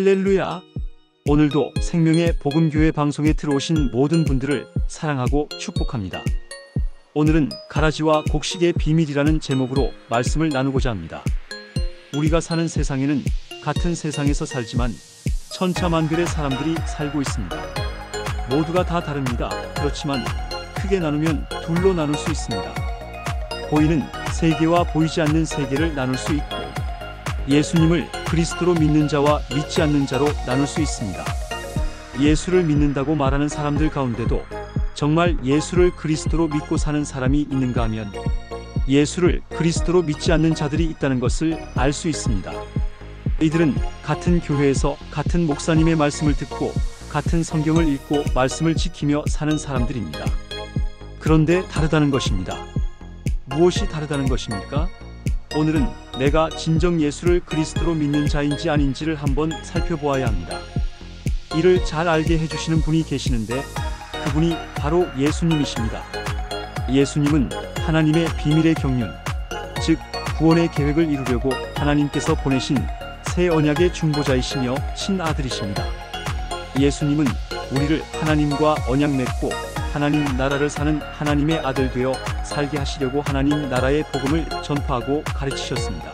할렐루야! 오늘도 생명의 복음교회 방송에 들어오신 모든 분들을 사랑하고 축복합니다. 오늘은 가라지와 곡식의 비밀이라는 제목으로 말씀을 나누고자 합니다. 우리가 사는 세상에는 같은 세상에서 살지만 천차만별의 사람들이 살고 있습니다. 모두가 다 다릅니다. 그렇지만 크게 나누면 둘로 나눌 수 있습니다. 보이는 세계와 보이지 않는 세계를 나눌 수 있고, 예수님을 그리스도로 믿는 자와 믿지 않는 자로 나눌 수 있습니다. 예수를 믿는다고 말하는 사람들 가운데도 정말 예수를 그리스도로 믿고 사는 사람이 있는가 하면 예수를 그리스도로 믿지 않는 자들이 있다는 것을 알 수 있습니다. 이들은 같은 교회에서 같은 목사님의 말씀을 듣고 같은 성경을 읽고 말씀을 지키며 사는 사람들입니다. 그런데 다르다는 것입니다. 무엇이 다르다는 것입니까? 오늘은 내가 진정 예수를 그리스도로 믿는 자인지 아닌지를 한번 살펴보아야 합니다. 이를 잘 알게 해주시는 분이 계시는데 그분이 바로 예수님이십니다. 예수님은 하나님의 비밀의 경륜, 즉 구원의 계획을 이루려고 하나님께서 보내신 새 언약의 중보자이시며 친아들이십니다. 예수님은 우리를 하나님과 언약 맺고 하나님 나라를 사는 하나님의 아들 되어 살게 하시려고 하나님 나라의 복음을 전파하고 가르치셨습니다.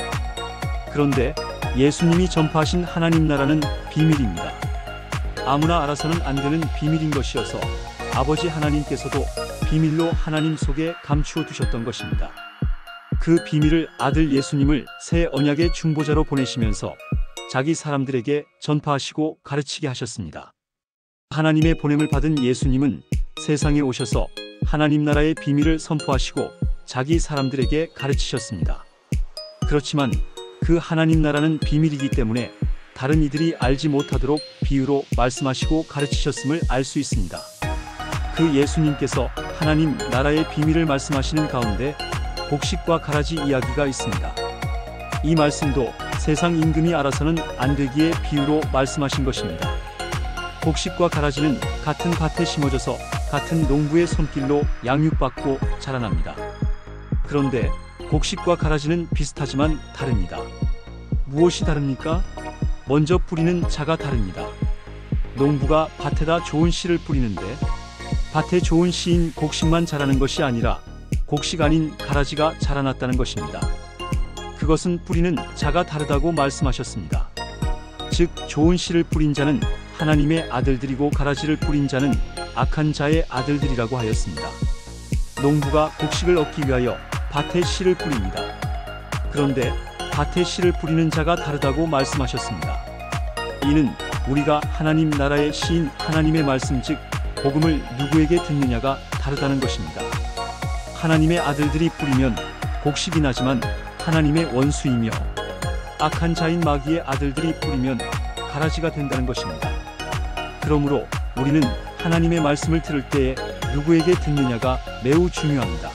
그런데 예수님이 전파하신 하나님 나라는 비밀입니다. 아무나 알아서는 안 되는 비밀인 것이어서 아버지 하나님께서도 비밀로 하나님 속에 감추어 두셨던 것입니다. 그 비밀을 아들 예수님을 새 언약의 중보자로 보내시면서 자기 사람들에게 전파하시고 가르치게 하셨습니다. 하나님의 보냄을 받은 예수님은 세상에 오셔서 하나님 나라의 비밀을 선포하시고 자기 사람들에게 가르치셨습니다. 그렇지만 그 하나님 나라는 비밀이기 때문에 다른 이들이 알지 못하도록 비유로 말씀하시고 가르치셨음을 알 수 있습니다. 그 예수님께서 하나님 나라의 비밀을 말씀하시는 가운데 곡식과 가라지 이야기가 있습니다. 이 말씀도 세상 임금이 알아서는 안 되기에 비유로 말씀하신 것입니다. 곡식과 가라지는 같은 밭에 심어져서 같은 농부의 손길로 양육받고 자라납니다. 그런데 곡식과 가라지는 비슷하지만 다릅니다. 무엇이 다릅니까? 먼저 뿌리는 자가 다릅니다. 농부가 밭에다 좋은 씨를 뿌리는데 밭에 좋은 씨인 곡식만 자라는 것이 아니라 곡식 아닌 가라지가 자라났다는 것입니다. 그것은 뿌리는 자가 다르다고 말씀하셨습니다. 즉 좋은 씨를 뿌린 자는 하나님의 아들들이고 가라지를 뿌린 자는 악한 자의 아들들이라고 하였습니다. 농부가 곡식을 얻기 위하여 밭에 씨를 뿌립니다. 그런데 밭에 씨를 뿌리는 자가 다르다고 말씀하셨습니다. 이는 우리가 하나님 나라의 씨인 하나님의 말씀 즉 복음을 누구에게 듣느냐가 다르다는 것입니다. 하나님의 아들들이 뿌리면 곡식이 나지만 하나님의 원수이며 악한 자인 마귀의 아들들이 뿌리면 가라지가 된다는 것입니다. 그러므로 우리는 하나님의 말씀을 들을 때에 누구에게 듣느냐가 매우 중요합니다.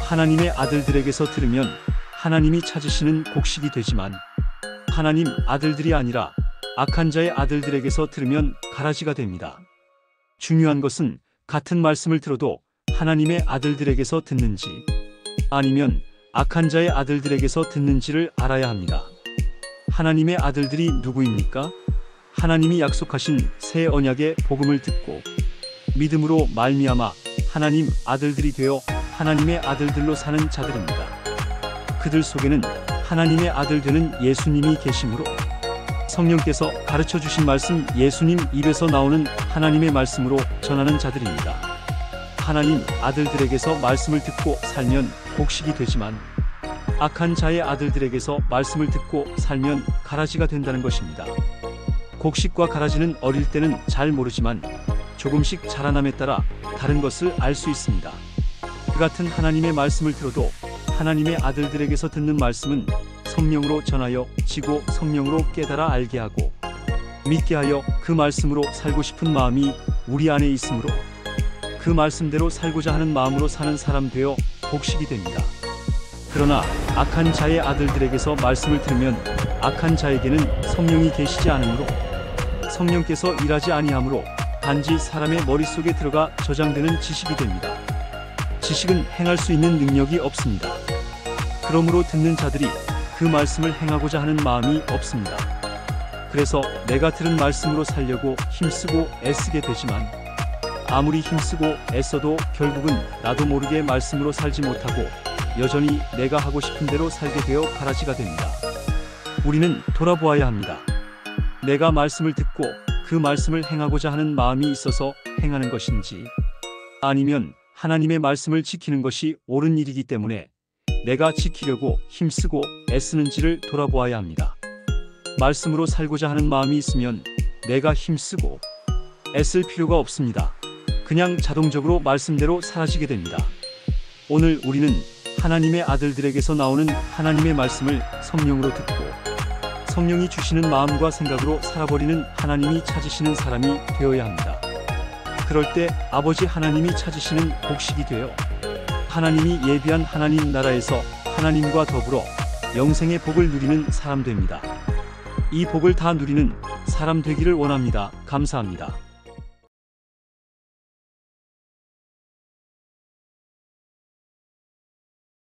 하나님의 아들들에게서 들으면 하나님이 찾으시는 곡식이 되지만 하나님 아들들이 아니라 악한 자의 아들들에게서 들으면 가라지가 됩니다. 중요한 것은 같은 말씀을 들어도 하나님의 아들들에게서 듣는지 아니면 악한 자의 아들들에게서 듣는지를 알아야 합니다. 하나님의 아들들이 누구입니까? 하나님이 약속하신 새 언약의 복음을 듣고 믿음으로 말미암아 하나님 아들들이 되어 하나님의 아들들로 사는 자들입니다. 그들 속에는 하나님의 아들 되는 예수님이 계시므로 성령께서 가르쳐 주신 말씀 예수님 입에서 나오는 하나님의 말씀으로 전하는 자들입니다. 하나님 아들들에게서 말씀을 듣고 살면 곡식이 되지만 악한 자의 아들들에게서 말씀을 듣고 살면 가라지가 된다는 것입니다. 곡식과 가라지는 어릴 때는 잘 모르지만 조금씩 자라남에 따라 다른 것을 알 수 있습니다. 그 같은 하나님의 말씀을 들어도 하나님의 아들들에게서 듣는 말씀은 성령으로 전하여 지고 성령으로 깨달아 알게 하고 믿게 하여 그 말씀으로 살고 싶은 마음이 우리 안에 있으므로 그 말씀대로 살고자 하는 마음으로 사는 사람 되어 곡식이 됩니다. 그러나 악한 자의 아들들에게서 말씀을 들으면 악한 자에게는 성령이 계시지 않으므로 성령께서 일하지 아니하므로 단지 사람의 머릿속에 들어가 저장되는 지식이 됩니다. 지식은 행할 수 있는 능력이 없습니다. 그러므로 듣는 자들이 그 말씀을 행하고자 하는 마음이 없습니다. 그래서 내가 들은 말씀으로 살려고 힘쓰고 애쓰게 되지만 아무리 힘쓰고 애써도 결국은 나도 모르게 말씀으로 살지 못하고 여전히 내가 하고 싶은 대로 살게 되어 가라지가 됩니다. 우리는 돌아보아야 합니다. 내가 말씀을 듣고 그 말씀을 행하고자 하는 마음이 있어서 행하는 것인지, 아니면 하나님의 말씀을 지키는 것이 옳은 일이기 때문에 내가 지키려고 힘쓰고 애쓰는지를 돌아보아야 합니다. 말씀으로 살고자 하는 마음이 있으면 내가 힘쓰고 애쓸 필요가 없습니다. 그냥 자동적으로 말씀대로 사라지게 됩니다. 오늘 우리는 하나님의 아들들에게서 나오는 하나님의 말씀을 성령으로 듣고 성령이 주시는 마음과 생각으로 살아버리는 하나님이 찾으시는 사람이 되어야 합니다. 그럴 때 아버지 하나님이 찾으시는 곡식이 되어 하나님이 예비한 하나님 나라에서 하나님과 더불어 영생의 복을 누리는 사람 됩니다. 이 복을 다 누리는 사람 되기를 원합니다. 감사합니다.